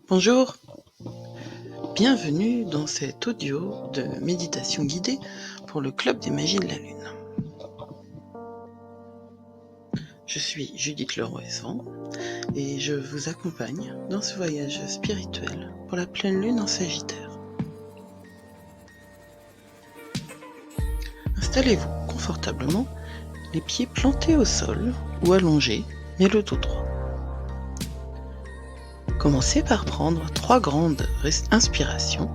Bonjour, bienvenue dans cet audio de méditation guidée pour le Club des Magies de la Lune. Je suis Judith Leroy-Svan et je vous accompagne dans ce voyage spirituel pour la pleine lune en Sagittaire. Installez-vous confortablement, les pieds plantés au sol ou allongés, mais le dos droit. Commencez par prendre 3 grandes inspirations.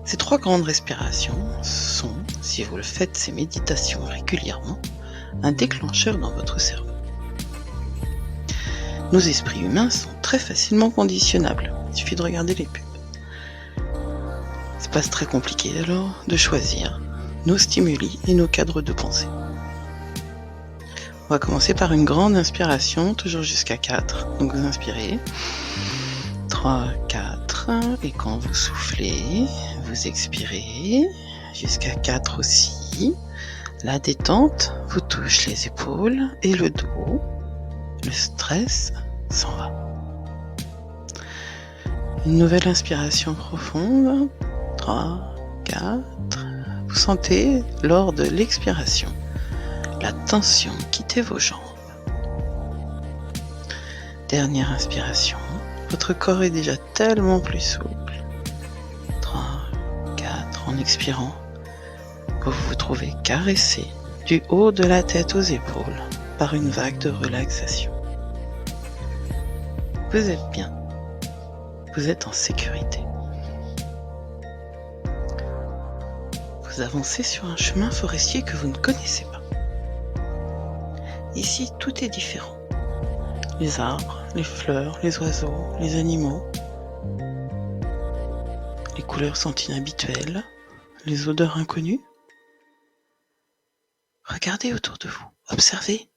Ces 3 grandes respirations sont, si vous le faites ces méditations régulièrement, un déclencheur dans votre cerveau. Nos esprits humains sont très facilement conditionnables, il suffit de regarder les pubs. C'est pas très compliqué alors de choisir nos stimuli et nos cadres de pensée. On va commencer par une grande inspiration, toujours jusqu'à 4. Donc vous inspirez, 3, 4, et quand vous soufflez, vous expirez, jusqu'à 4 aussi. La détente vous touche les épaules et le dos, le stress s'en va. Une nouvelle inspiration profonde, 3, 4, vous sentez lors de l'expiration la tension quitter vos jambes. Dernière inspiration, votre corps est déjà tellement plus souple. 3, 4, en expirant, vous vous trouvez caressé du haut de la tête aux épaules par une vague de relaxation. Vous êtes bien, vous êtes en sécurité. Vous avancez sur un chemin forestier que vous ne connaissez pas. Ici, tout est différent. Les arbres, les fleurs, les oiseaux, les animaux. Les couleurs sont inhabituelles, les odeurs inconnues. Regardez autour de vous, observez,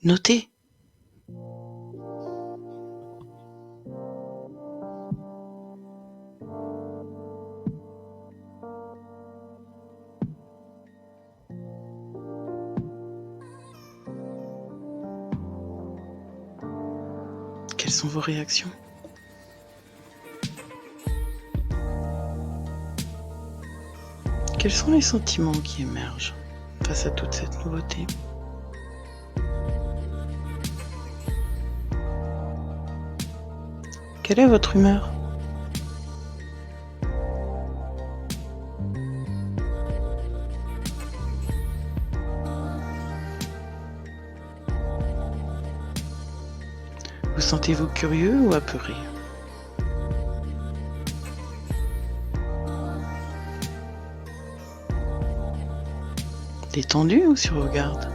notez. Quelles sont vos réactions ? Quels sont les sentiments qui émergent face à toute cette nouveauté ? Quelle est votre humeur ? Vous sentez-vous curieux ou apeuré ? Détendu ou sur vos gardes ?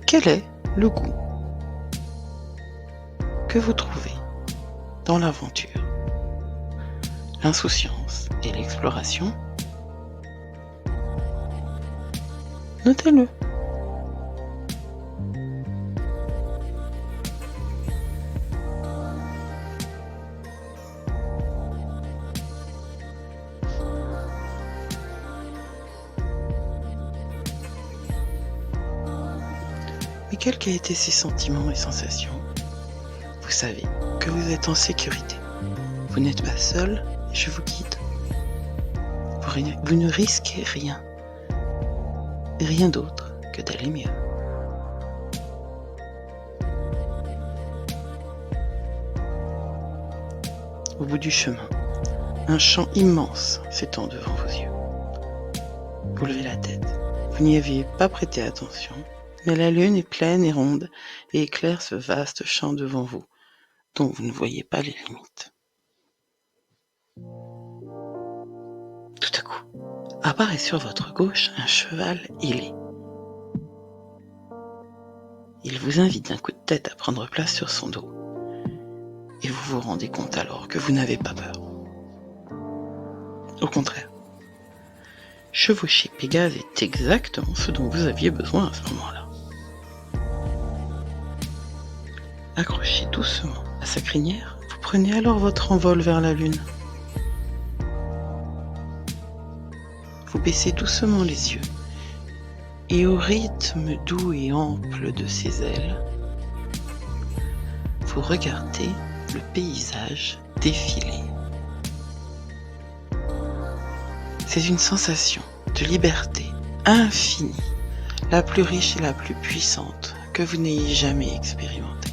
Quel est le goût que vous trouvez dans l'aventure, l'insouciance et l'exploration ? Notez-le. Mais quels qu'aient été ces sentiments et sensations, vous savez que vous êtes en sécurité. Vous n'êtes pas seul, je vous guide. Vous ne risquez rien. Rien d'autre que d'aller mieux. Au bout du chemin, un champ immense s'étend devant vos yeux. Vous levez la tête. Vous n'y aviez pas prêté attention, mais la lune est pleine et ronde et éclaire ce vaste champ devant vous, dont vous ne voyez pas les limites. Tout à coup, apparaît sur votre gauche un cheval ailé. Il vous invite d'un coup de tête à prendre place sur son dos. Et vous vous rendez compte alors que vous n'avez pas peur. Au contraire, chevaucher Pégase est exactement ce dont vous aviez besoin à ce moment-là. Accroché doucement à sa crinière, vous prenez alors votre envol vers la lune. Vous baissez doucement les yeux et au rythme doux et ample de ses ailes, vous regardez le paysage défiler. C'est une sensation de liberté infinie, la plus riche et la plus puissante que vous n'ayez jamais expérimentée.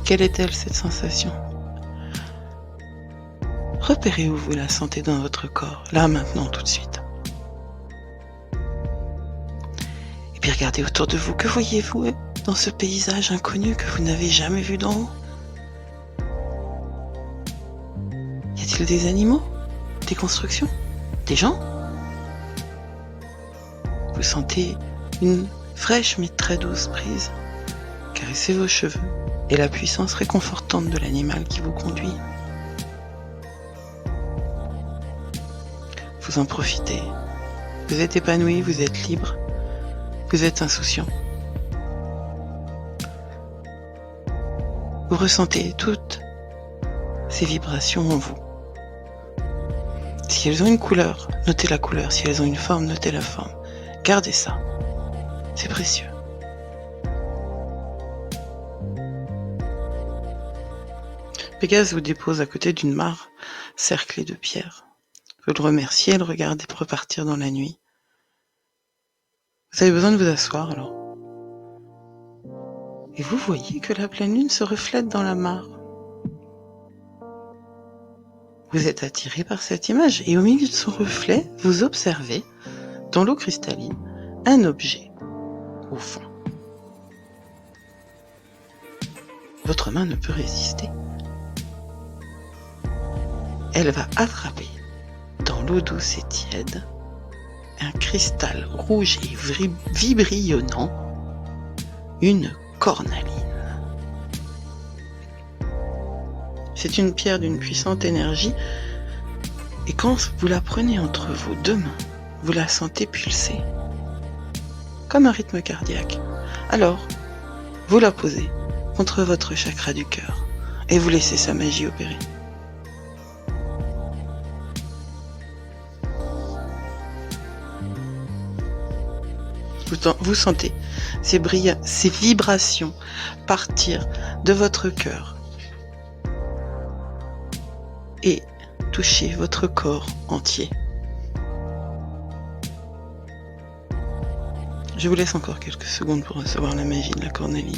Quelle est-elle cette sensation ? Repérez où vous la sentez dans votre corps, là, maintenant, tout de suite. Et puis regardez autour de vous, que voyez-vous dans ce paysage inconnu que vous n'avez jamais vu d'en haut ? Y a-t-il des animaux ? Des constructions ? Des gens ? Vous sentez une fraîche mais très douce brise caresser vos cheveux et la puissance réconfortante de l'animal qui vous conduit. Vous en profitez. Vous êtes épanoui, vous êtes libre, vous êtes insouciant. Vous ressentez toutes ces vibrations en vous. Si elles ont une couleur, notez la couleur. Si elles ont une forme, notez la forme. Gardez ça. C'est précieux. Pégase vous dépose à côté d'une mare cerclée de pierres. Vous le remerciez et le regardez repartir dans la nuit. Vous avez besoin de vous asseoir alors. Et vous voyez que la pleine lune se reflète dans la mare. Vous êtes attiré par cette image et au milieu de son reflet, vous observez, dans l'eau cristalline, un objet au fond. Votre main ne peut résister. Elle va attraper, dans l'eau douce et tiède, un cristal rouge et vibrillonnant, une cornaline. C'est une pierre d'une puissante énergie et quand vous la prenez entre vos deux mains, vous la sentez pulser, comme un rythme cardiaque. Alors, vous la posez contre votre chakra du cœur et vous laissez sa magie opérer. Vous sentez ces vibrations partir de votre cœur et toucher votre corps entier. Je vous laisse encore quelques secondes pour recevoir la magie de la cornaline.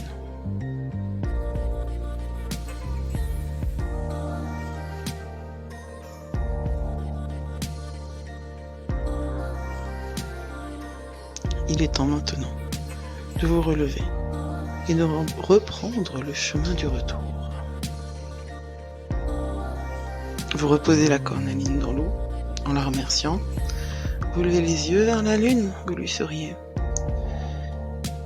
Il est temps maintenant de vous relever et de reprendre le chemin du retour. Vous reposez la cornaline dans l'eau en la remerciant. Vous levez les yeux vers la lune, vous lui souriez.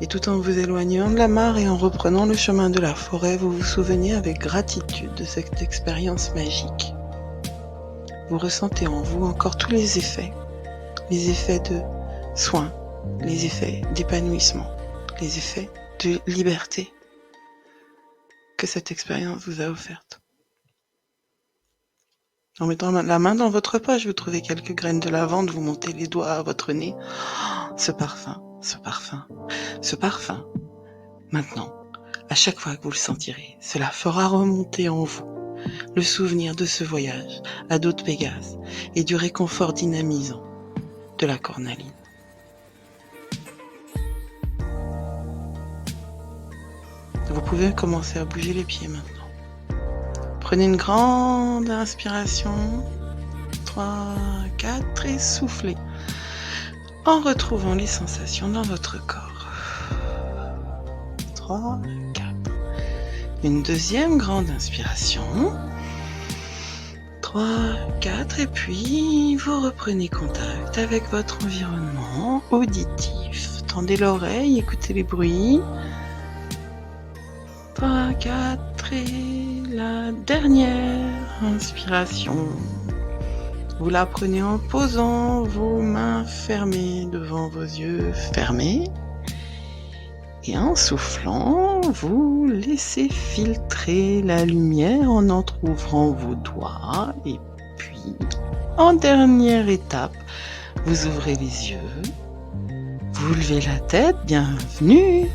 Et tout en vous éloignant de la mare et en reprenant le chemin de la forêt, vous vous souvenez avec gratitude de cette expérience magique. Vous ressentez en vous encore tous les effets de soin, les effets d'épanouissement, les effets de liberté que cette expérience vous a offertes. En mettant la main dans votre poche, vous trouvez quelques graines de lavande, vous montez les doigts à votre nez. Oh, ce parfum. Maintenant, à chaque fois que vous le sentirez, cela fera remonter en vous le souvenir de ce voyage à dos de Pégase et du réconfort dynamisant de la cornaline. Vous pouvez commencer à bouger les pieds maintenant. Prenez une grande inspiration. 3, 4 et soufflez en retrouvant les sensations dans votre corps. 3, 4. Une deuxième grande inspiration. 3, 4 et puis vous reprenez contact avec votre environnement auditif. Tendez l'oreille, écoutez les bruits. 3, 4 et la dernière inspiration. Vous la prenez en posant vos mains fermées devant vos yeux fermés. Et en soufflant, vous laissez filtrer la lumière en entr'ouvrant vos doigts. Et puis, En dernière étape, vous ouvrez les yeux, vous levez la tête, bienvenue.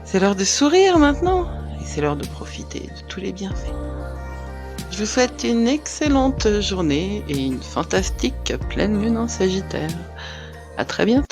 C'est l'heure de sourire maintenant, et c'est l'heure de profiter de tous les bienfaits. Je vous souhaite une excellente journée et une fantastique pleine lune en Sagittaire. À très bientôt.